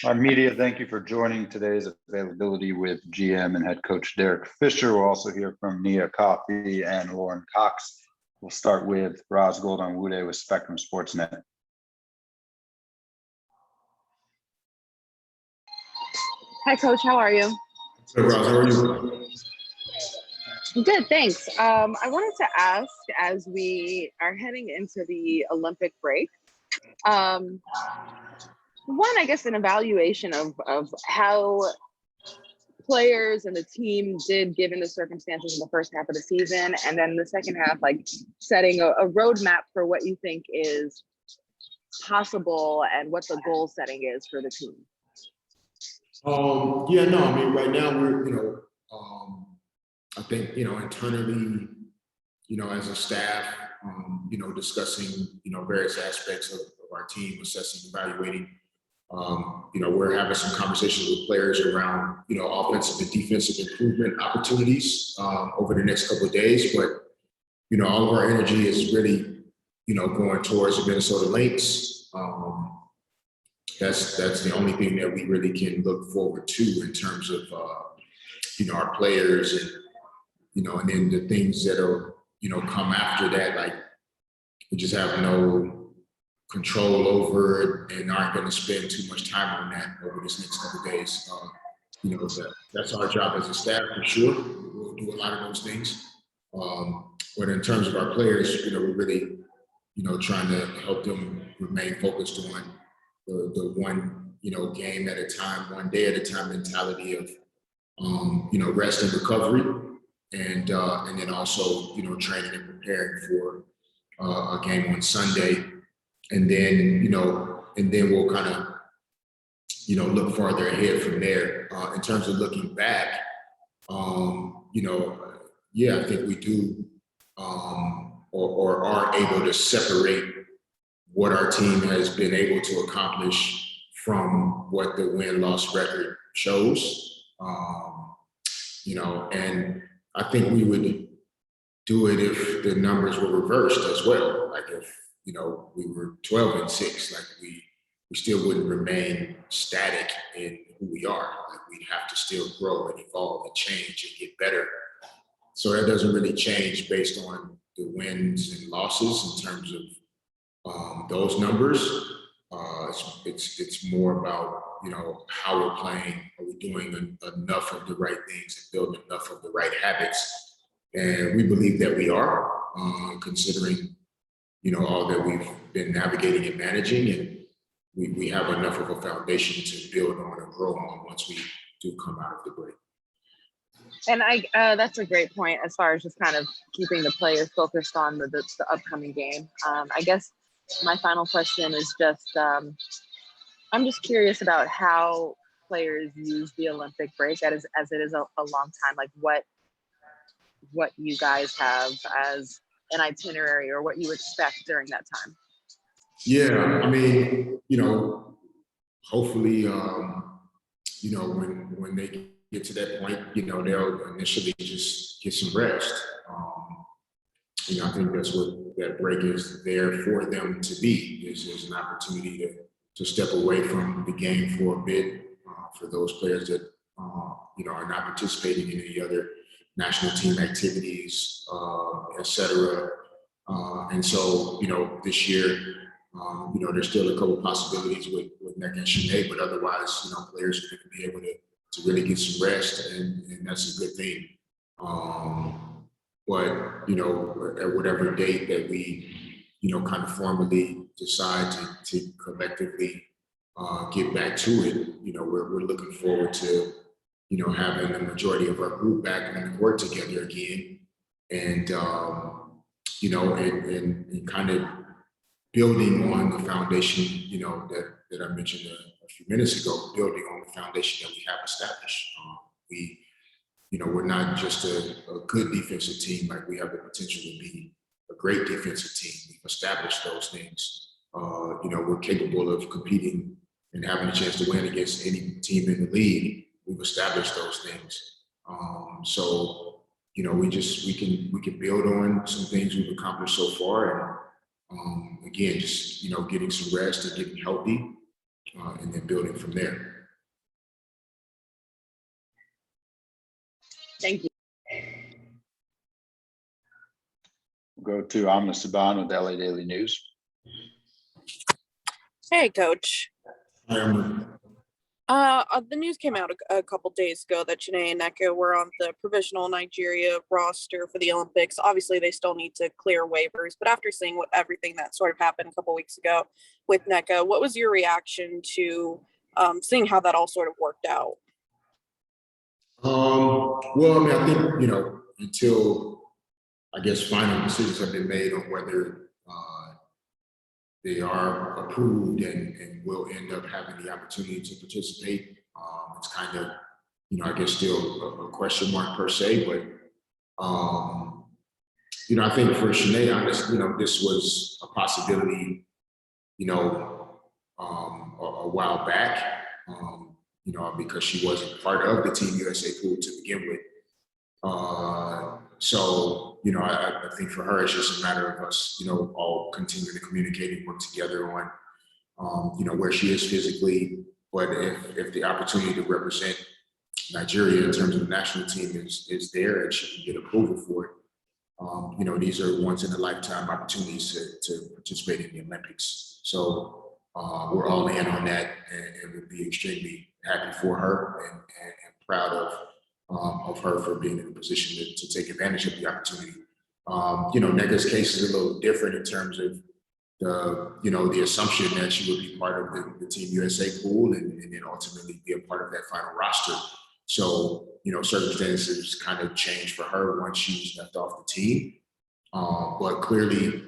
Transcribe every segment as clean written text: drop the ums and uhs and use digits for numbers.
Our media, thank you for joining today's availability with GM and head coach Derek Fisher. We'll also hear from Nia Coffey and Lauren Cox. We'll start with Raz Golden-Wude with Spectrum Sportsnet. Hi, Coach. How are you? Hey, Raz, how are you? Good, thanks. I wanted to ask, as we are heading into the Olympic break, one, I guess, an evaluation of how players and the team did given the circumstances in the first half of the season, and then the second half, like setting a roadmap for what you think is possible and what the goal setting is for the team. Right now we're, I think, internally, as a staff, discussing, various aspects of our team, assessing, evaluating. We're having some conversations with players around, offensive and defensive improvement opportunities over the next couple of days. But, all of our energy is really, going towards the Minnesota Lynx. That's the only thing that we really can look forward to in terms of, our players and, and then the things that are, come after that, like we just have no control over it and aren't going to spend too much time on that over this next couple of days. That's our job as a staff for sure. We'll do a lot of those things. But in terms of our players, we're really, trying to help them remain focused on the one, game at a time, one day at a time mentality of, rest and recovery, and then also, training and preparing for a game on Sunday. And then, we'll kind of, look farther ahead from there. In terms of looking back, I think we do or are able to separate what our team has been able to accomplish from what the win-loss record shows. And I think we would do it if the numbers were reversed as well. Like if, we were 12-6, like we still wouldn't remain static in who we are. Like we'd have to still grow and evolve and change and get better. So that doesn't really change based on the wins and losses in terms of those numbers. It's more about, how we're playing. Are we doing enough of the right things and building enough of the right habits? And we believe that we are, considering, all that we've been navigating and managing, and we have enough of a foundation to build on and grow on once we do come out of the break. And that's a great point as far as just kind of keeping the players focused on the upcoming game. I guess my final question is just, I'm just curious about how players use the Olympic break as it is a long time. Like what you guys have as an itinerary or what you expect during that time. Yeah, I mean, hopefully, when they get to that point, they'll initially just get some rest. I think that's what that break is there for them to be. Is an opportunity to step away from the game for a bit. For those players that are not participating in any other national team activities, et cetera. And so, this year, there's still a couple of possibilities with Nick and Sinead, but otherwise, players are going to be able to really get some rest, and that's a good thing. But, at whatever date that we, kind of formally decide to collectively get back to it, we're looking forward to, having the majority of our group back on the court together again, and and kind of building on the foundation, that I mentioned a few minutes ago, building on the foundation that we have established. We're not just a good defensive team, like we have the potential to be a great defensive team. We've established those things. We're capable of competing and having a chance to win against any team in the league. We've established those things. So, we can build on some things we've accomplished so far. And again, just, getting some rest and getting healthy, and then building from there. Thank you. We'll go to Amna Saban with LA Daily News. Hey, Coach. Um, The news came out a couple days ago that Janae and Nneka were on the provisional Nigeria roster for the Olympics. Obviously, they still need to clear waivers, but after seeing everything that sort of happened a couple weeks ago with Nneka, what was your reaction to seeing how that all sort of worked out? well, I mean, I think, until I guess final decisions have been made on whether they are approved and will end up having the opportunity to participate. It's kind of, I guess still a question mark per se, but I think for Shanae, honestly, this was a possibility, a while back, because she wasn't part of the Team USA pool to begin with. So, I think for her, it's just a matter of us, all continuing to communicate and work together on, where she is physically. But if the opportunity to represent Nigeria in terms of the national team is there and she can get approval for it, these are once in a lifetime opportunities to participate in the Olympics. So we're all in on that and would be extremely happy for her and proud of her for being in a position to take advantage of the opportunity. Nneka's case is a little different in terms of the assumption that she would be part of the Team USA pool and then ultimately be a part of that final roster. So, circumstances kind of changed for her once she stepped off the team. But clearly,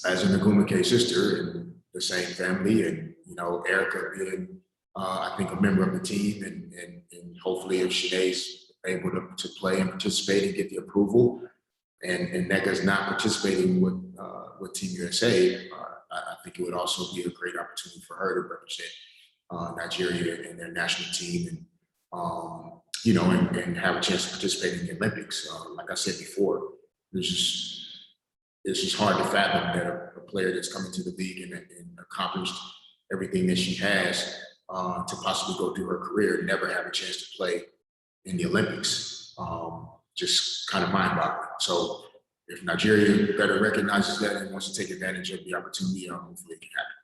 as an Agumake sister and the same family, and Erica being, I think, a member of the team, and hopefully, if Shanae's able to play and participate and get the approval, and Nneka's not participating with Team USA, I think it would also be a great opportunity for her to represent Nigeria and their national team, and and have a chance to participate in the Olympics. Like I said before, it's just hard to fathom that a player that's coming to the league and accomplished everything that she has to possibly go through her career and never have a chance to play in the Olympics. Just kind of mind-boggling. So if Nigeria better recognizes that and wants to take advantage of the opportunity, hopefully it can happen.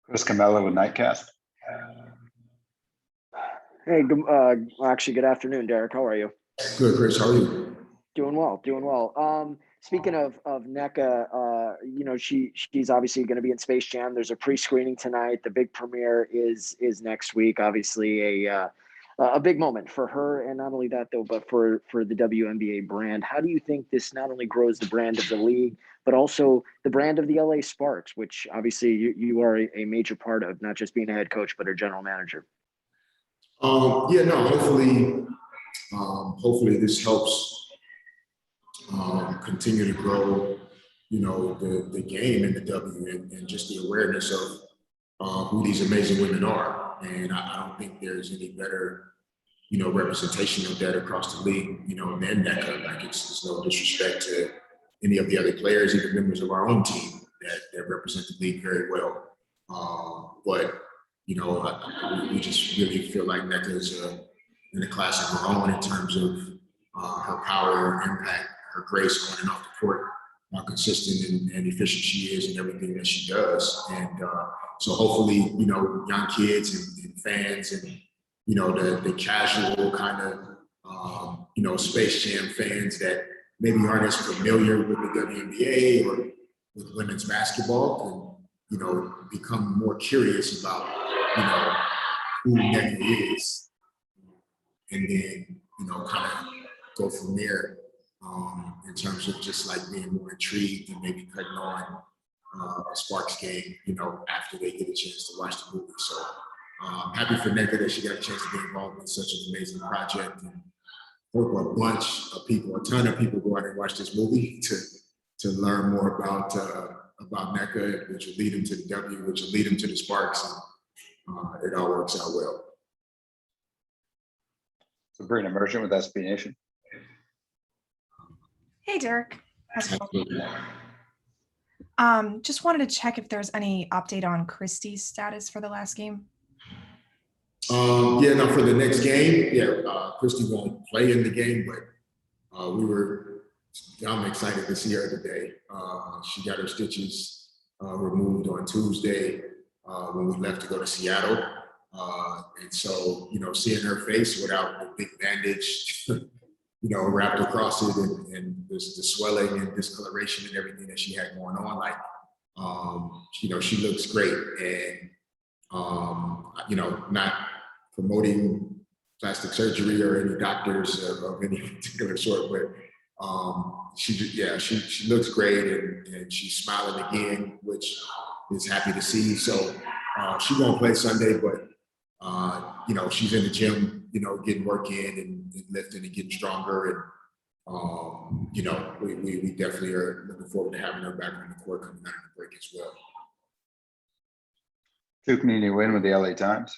Chris Camella with Nightcast. Hey, actually, good afternoon, Derek. How are you? Good, Chris. How are you? Doing well. Speaking of Nneka, she's obviously going to be in Space Jam. There's a pre-screening tonight. The big premiere is next week. Obviously, a big moment for her, and not only that though, but for the WNBA brand. How do you think this not only grows the brand of the league, but also the brand of the LA Sparks, which obviously you are a major part of, not just being a head coach, but a general manager? Hopefully this helps continue to grow, the game in the W and just the awareness of who these amazing women are. And I don't think there's any better, representation of that across the league, than Nneka. Like it's no disrespect to any of the other players, even members of our own team that represent the league very well. But we just really feel like Nneka is in a class of her own in terms of her power, her impact, her grace on and off the court, how consistent and efficient she is in everything that she does. And so hopefully, young kids and fans and, the casual kind of, Space Jam fans that maybe aren't as familiar with the WNBA or with women's basketball can, become more curious about, who Nneka is. And then, kind of go from there in terms of just like being more intrigued and maybe cutting on a Sparks game, after they get a chance to watch the movie. So I'm happy for Nneka that she got a chance to be involved in such an amazing project. And hope a bunch of people, a ton of people go out and watch this movie to learn more about Nneka, which will lead them to the W, which will lead them to the Sparks. And it all works out well. Sabrina Merchant with SB Nation. Hey, Derek. How's it going? Absolutely. Just wanted to check if there's any update on Christie's status for the last game. Yeah, no, for the next game, Christie won't play in the game, but I'm excited to see her today. She got her stitches removed on Tuesday when we left to go to Seattle. And so, seeing her face without the big bandage, wrapped across it and the swelling and discoloration and everything that she had going on, she looks great. And, not promoting plastic surgery or any doctors of any particular sort, but she looks great and she's smiling again, which is happy to see. So she won't play Sunday, but she's in the gym, getting work in and lifting and getting stronger. And we definitely are looking forward to having her back on the court coming out of the break as well. Tuknini win with the LA Times.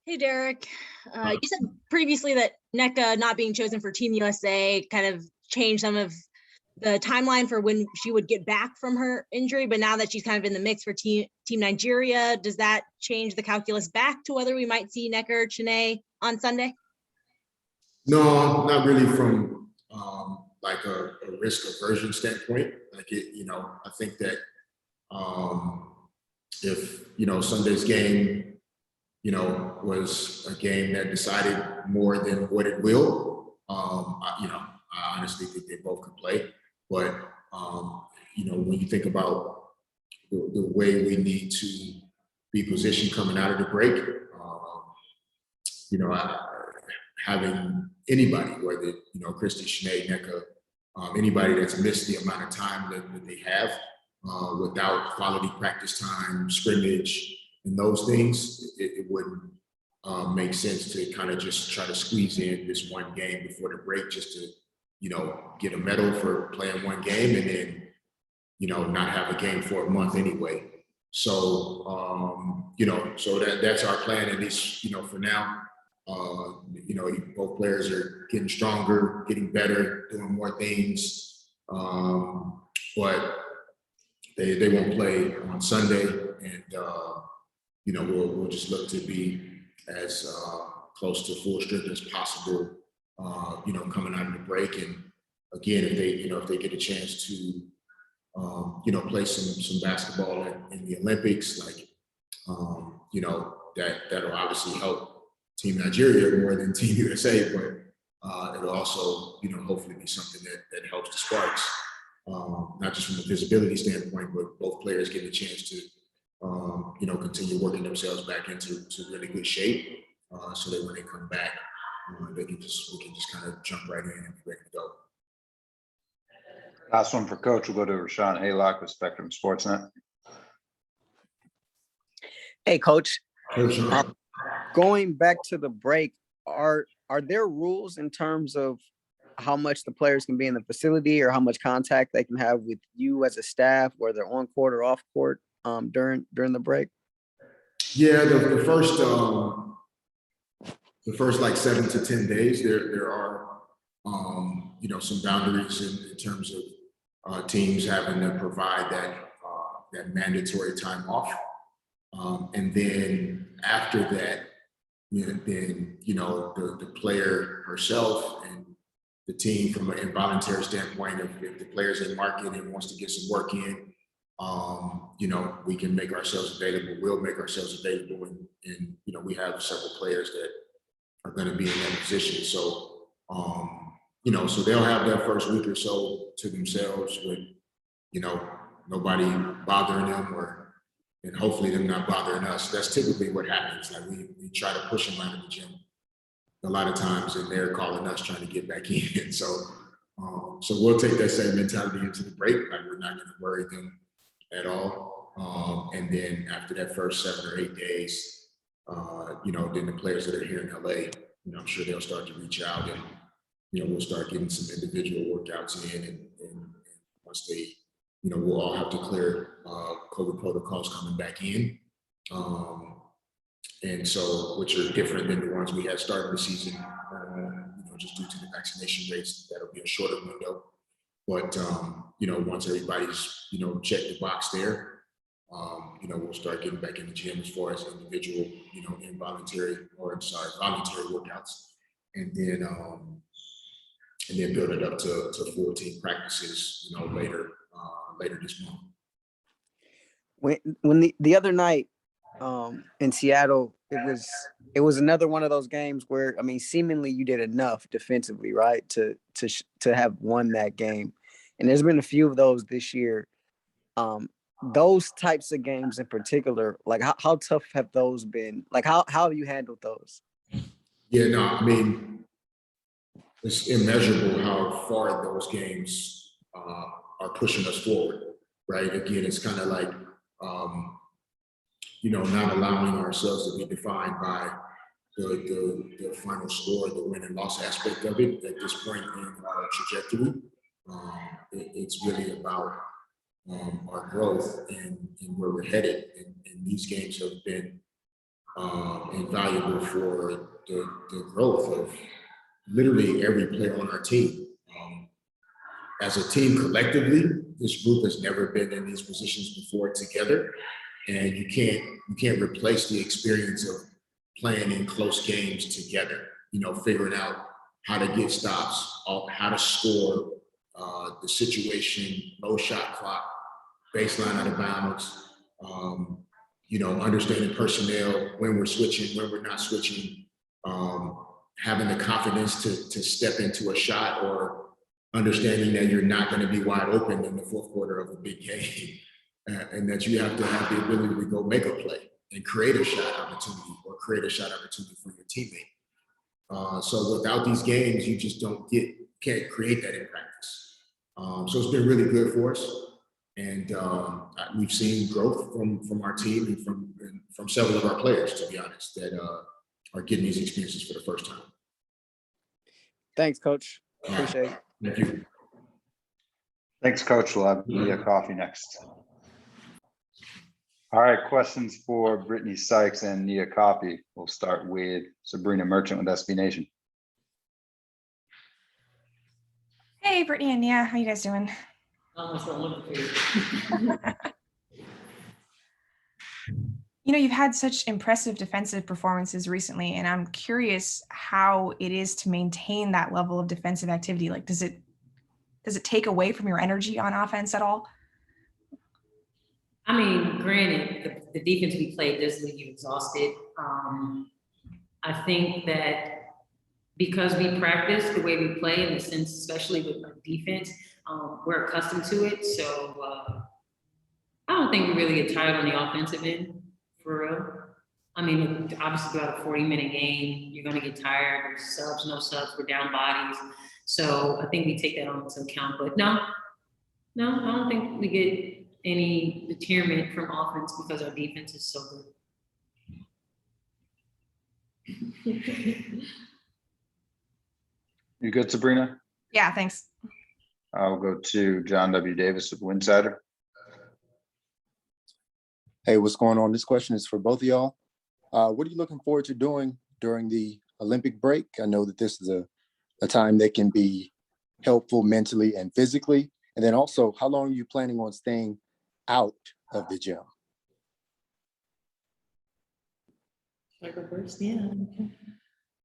Hey, Derek. You said previously that NECA not being chosen for Team USA kind of changed some of the timeline for when she would get back from her injury, but now that she's kind of in the mix for Team Nigeria, does that change the calculus back to whether we might see NECA or Chiney on Sunday? No, not really from like a risk aversion standpoint. I think that if Sunday's game was a game that decided more than what it will, I honestly think they both could play. But when you think about the way we need to be positioned coming out of the break, having anybody, whether Christie, Sinead, NECA, anybody that's missed the amount of time that they have without quality practice time, scrimmage, and those things, it wouldn't make sense to kind of just try to squeeze in this one game before the break just to get a medal for playing one game and then not have a game for a month anyway. So so that's our plan, at least for now. Both players are getting stronger, getting better, doing more things, but they won't play on Sunday, and we'll just look to be as close to full strength as possible, coming out of the break. And again, if they get a chance to play some basketball in the Olympics, that'll obviously help Team Nigeria more than Team USA, but it'll also hopefully be something that helps the Sparks, not just from a visibility standpoint, but both players get a chance to continue working themselves back into really good shape, so that when they come back, we can just kind of jump right in and be ready to go. Last one for Coach. We'll go to Rashawn Haylock with Spectrum Sportsnet. Hey, Coach. Hey, Sean. Going back to the break, are there rules in terms of how much the players can be in the facility or how much contact they can have with you as a staff, whether on court or off court, during the break? Yeah, the first like 7 to 10 days, there are some boundaries in terms of teams having to provide that mandatory time off, and then after that, the player herself and the team, from an involuntary standpoint, if the player's in market and wants to get some work in, we can make ourselves available. We'll make ourselves available, and we have several players that are going to be in that position. So so they'll have that first week or so to themselves with nobody bothering them, and hopefully them not bothering us. That's typically what happens. Like we try to push them out of the gym a lot of times, and they're calling us trying to get back in. So we'll take that same mentality into the break. Like, we're not going to worry them at all. And then after that first 7 or 8 days, then the players that are here in LA, I'm sure they'll start to reach out, and we'll start getting some individual workouts in, and once they, we'll all have to clear COVID protocols coming back in. And so, which are different than the ones we had starting the season, just due to the vaccination rates. That'll be a shorter window. But, once everybody's, checked the box there, we'll start getting back in the gym as far as individual, voluntary workouts, and then build it up to full team practices, later this month. When the other night in Seattle, it was another one of those games where, I mean, seemingly you did enough defensively, right, to have won that game. And there's been a few of those this year. Those types of games in particular, like how tough have those been? Like how have you handled those? Yeah, no, I mean, it's immeasurable how far those games are pushing us forward, right? Again, it's kind of like, not allowing ourselves to be defined by the final score, the win and loss aspect of it at this point in our trajectory. It's really about our growth and where we're headed. And these games have been invaluable for the growth of literally every player on our team. As a team collectively, this group has never been in these positions before together. And you can't replace the experience of playing in close games together, figuring out how to get stops, how to score, the situation, low shot clock, baseline out of bounds, understanding personnel, when we're switching, when we're not switching, having the confidence to step into a shot, or understanding that you're not going to be wide open in the fourth quarter of a big game. And that you have to have the ability to go make a play and create a shot opportunity for your teammate. So without these games, you just can't create that in practice. So it's been really good for us. And we've seen growth from our team and from several of our players, to be honest, that are getting these experiences for the first time. Thanks, Coach. Appreciate it. Thank you. Thanks, Coach. We'll have Nia Coffee next. All right, questions for Brittany Sykes and Nia Coffee. We'll start with Sabrina Merchant with SB Nation. Hey, Brittany and Nia, how you guys doing? You've had such impressive defensive performances recently, and I'm curious how it is to maintain that level of defensive activity. Like, does it take away from your energy on offense at all? I mean, granted, the defense we played does leave you exhausted. I think that because we practice the way we play, in the sense, especially with our defense, we're accustomed to it. So I don't think we really get tired on the offensive end, for real. I mean, obviously throughout a 40-minute game, you're going to get tired. There's subs, no subs, we're down bodies. So I think we take that into account. But no, I don't think we get any deterrent from offense because our defense is so good. You good, Sabrina? Yeah, thanks. I'll go to John W. Davis with Winsider. Hey, what's going on? This question is for both of y'all. What are you looking forward to doing during the Olympic break? I know that this is a time that can be helpful mentally and physically. And then also, how long are you planning on staying out of the gym? Should I go first? Yeah.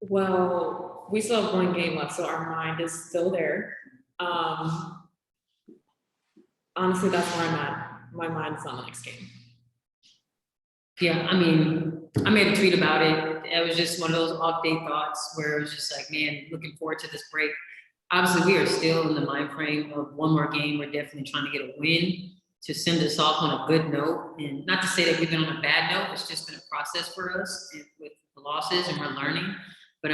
Well, we still have one game left, so our mind is still there. Honestly, that's where I'm at. My mind's on the next game. Yeah, I mean, I made a tweet about it. It was just one of those off-day thoughts where it was just like, man, looking forward to this break. Obviously, we are still in the mind frame of one more game. We're definitely trying to get a win to send us off on a good note. And not to say that we've been on a bad note, it's just been a process for us with the losses, and we're learning. But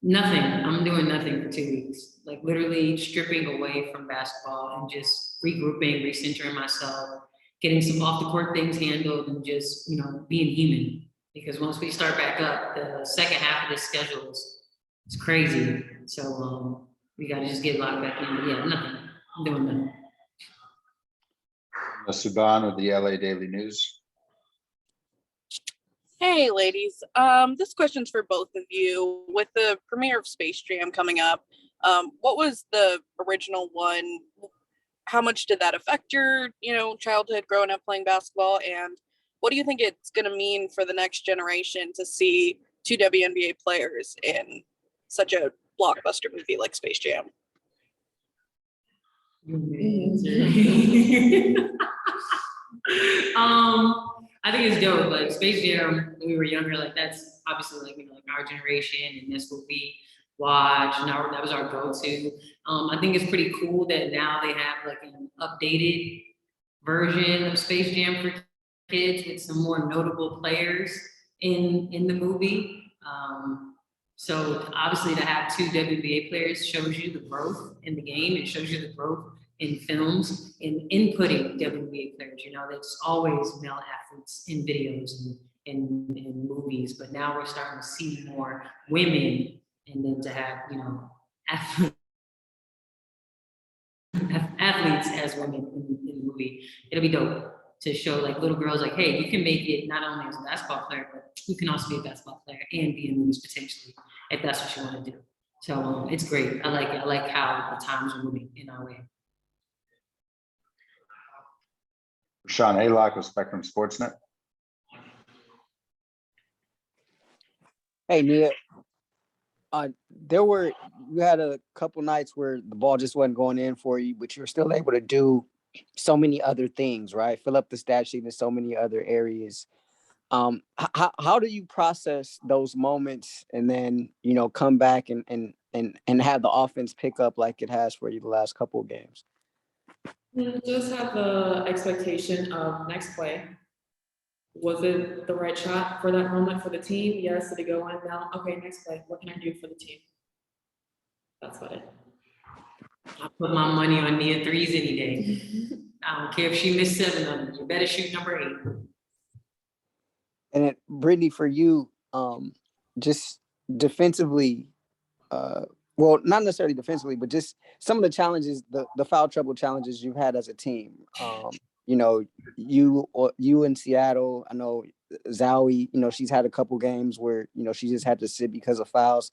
nothing, I'm doing nothing for 2 weeks. Like literally stripping away from basketball and just regrouping, recentering myself, getting some off the court things handled, and just, being human. Because once we start back up, the second half of this schedule is crazy. So we got to just get locked back in. But yeah, nothing. I'm doing nothing. Suban with the LA Daily News. Hey, ladies. This question's for both of you. With the premiere of Space Jam coming up, what was the original one? how much did that affect your, childhood growing up playing basketball? And what do you think it's going to mean for the next generation to see two WNBA players in such a blockbuster movie like Space Jam? I think it's dope. Like Space Jam, when we were younger, like that's obviously like like our generation, and that's what we watch. And that was our go-to. I think it's pretty cool that now they have like an updated version of Space Jam for kids with some more notable players in the movie. So obviously to have two WNBA players shows you the growth in the game. It shows you the growth in films, in inputting WNBA players. There's always male athletes in videos and in movies, but now we're starting to see more women, and then to have, athletes as women in the movie. It'll be dope to show like little girls like, hey, you can make it not only as a basketball player, but you can also be a basketball player and be in movies potentially, if that's what you want to do. So it's great. I like it. I like how the times are moving in our way. Sean Haylock with Spectrum Sportsnet. Hey, Nia. You had a couple nights where the ball just wasn't going in for you, but you were still able to do so many other things, right? Fill up the stat sheet in so many other areas. How do you process those moments and then, come back and have the offense pick up like it has for you the last couple of games? Just have the expectation of next play. Was it the right shot for that moment for the team? Yes. Did it go in? No. Okay, next play. What can I do for the team? That's what it. I put my money on Nia threes any day. I don't care if she missed 7 of them. You better shoot number 8. And then, Brittany, for you, just defensively, well, not necessarily defensively, but just some of the challenges, the foul trouble challenges you've had as a team. You in Seattle, I know Zowie, she's had a couple games where, she just had to sit because of fouls.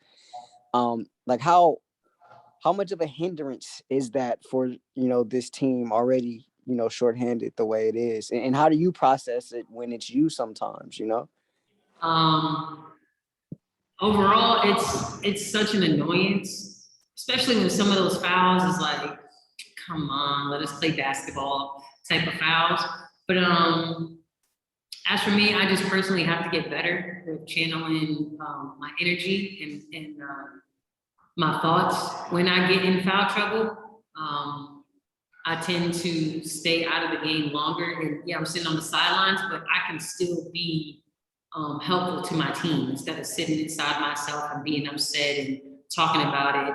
Like how much of a hindrance is that for, this team already, shorthanded the way it is? And how do you process it when it's you sometimes, Overall, it's such an annoyance, especially when some of those fouls is like, come on, let us play basketball type of fouls. But as for me, I just personally have to get better with channeling my energy and my thoughts when I get in foul trouble. I tend to stay out of the game longer. And yeah, I'm sitting on the sidelines, but I can still be helpful to my team instead of sitting inside myself and being upset and talking about it.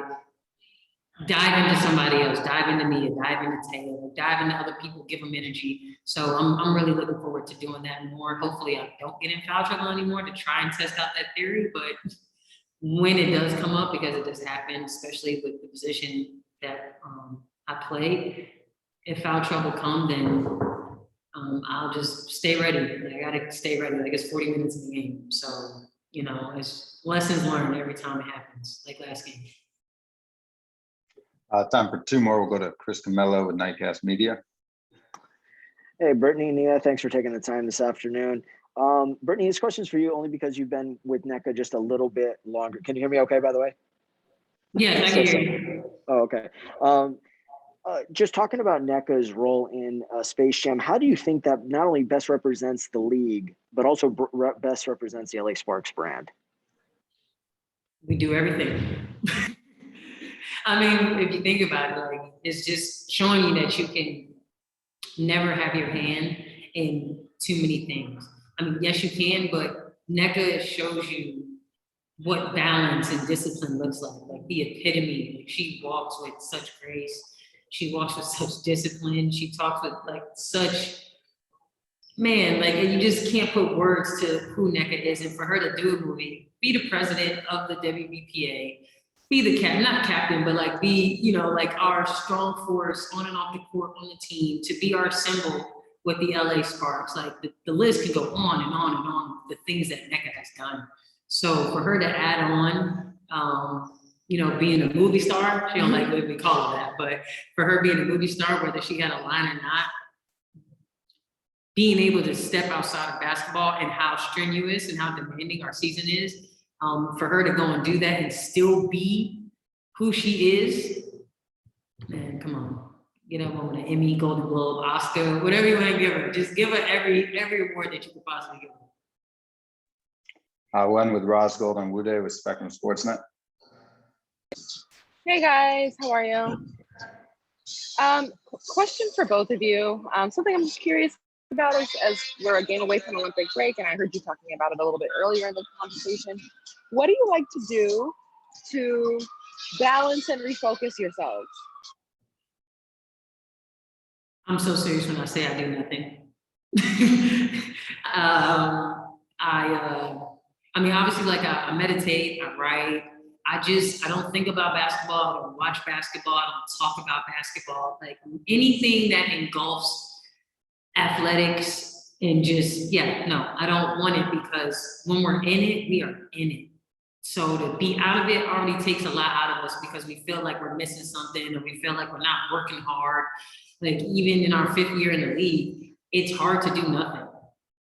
Dive into somebody else, dive into me, dive into Taylor, dive into other people, give them energy. So I'm really looking forward to doing that more. Hopefully I don't get in foul trouble anymore to try and test out that theory, but when it does come up, because it does happen, especially with the position that I play, if foul trouble comes, then I'll just stay ready. I gotta stay ready. Like it's 40 minutes in the game. So, it's lessons learned every time it happens, like last game. Time for 2 more. We'll go to Chris Camello with Nightcast Media. Hey, Brittany, Nia, thanks for taking the time this afternoon. Brittany, this question's for you only because you've been with NECA just a little bit longer. Can you hear me okay, by the way? Yes, I can hear you. Oh, okay. Just talking about NECA's role in Space Jam, how do you think that not only best represents the league, but also best represents the LA Sparks brand? We do everything. I mean, if you think about it, like it's just showing you that you can never have your hand in too many things. I mean, yes, you can, but NECA shows you what balance and discipline looks like the epitome. Like she walks with such grace. She walks with such discipline. She talks with such, man, and you just can't put words to who NECA is. And for her to do a movie, be the president of the WBPA, be the not captain, but be, our strong force on and off the court on the team, to be our symbol with the LA Sparks. The list can go on and on and on, the things that NECA has done. So for her to add on being a movie star. She don't like what we call it that, but for her being a movie star, whether she got a line or not, being able to step outside of basketball and how strenuous and how demanding our season is, for her to go and do that and still be who she is, man, come on. Get that woman an Emmy, Golden Globe, Oscar, whatever you want to give her. Just give her every award that you could possibly give her. I'll end with Roz Golden-Wude with Spectrum Sportsnet. Hey guys, how are you? Question for both of you. Something I'm just curious about is, as we're a game away from Olympic break, and I heard you talking about it a little bit earlier in the conversation, what do you like to do to balance and refocus yourselves? I'm so serious when I say I do nothing. I mean, obviously, like I meditate, I write. I don't think about basketball. I don't watch basketball. I don't talk about basketball. Like anything that engulfs athletics and I don't want it, because when we're in it, we are in it. So to be out of it already takes a lot out of us, because we feel like we're missing something, or we feel like we're not working hard. Like even in our 5th year in the league, it's hard to do nothing.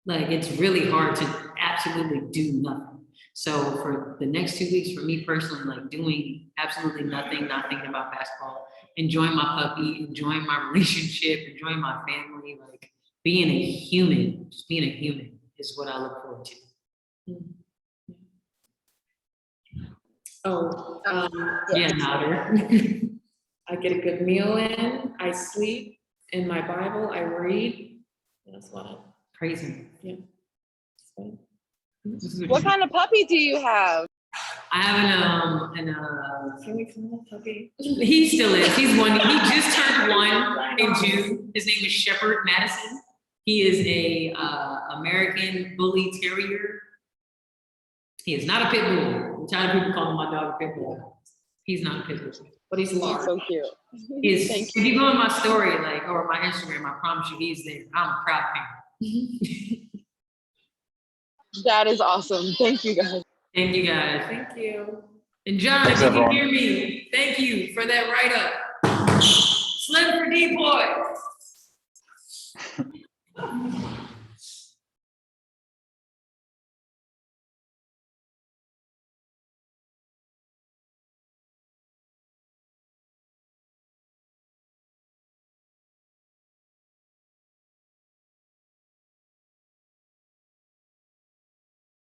Like it's really hard to absolutely do nothing. So for the next 2 weeks, for me personally, like doing absolutely nothing, not thinking about basketball, enjoying my puppy, enjoying my relationship, enjoying my family, like being a human, just being a human is what I look forward to. Oh, Nodder. I get a good meal in, I sleep, in my Bible, I read. That's what Crazy. Yeah. What kind of puppy do you have? I have Can we call him a puppy? he still is. He just turned 1 in June. His name is Shepherd Madison. He is a American Bully Terrier. He is not a pit bull. I'm tired of people calling my dog a pit bull. He's not a pit bull, but he's large. So cute. If you go on my story, or my Instagram, I promise you he's there. I'm a proud parent. That is awesome. Thank you guys. Thank you guys. Thank you. And John, if you can hear me, thank you for that write-up. Slim for D-Boy.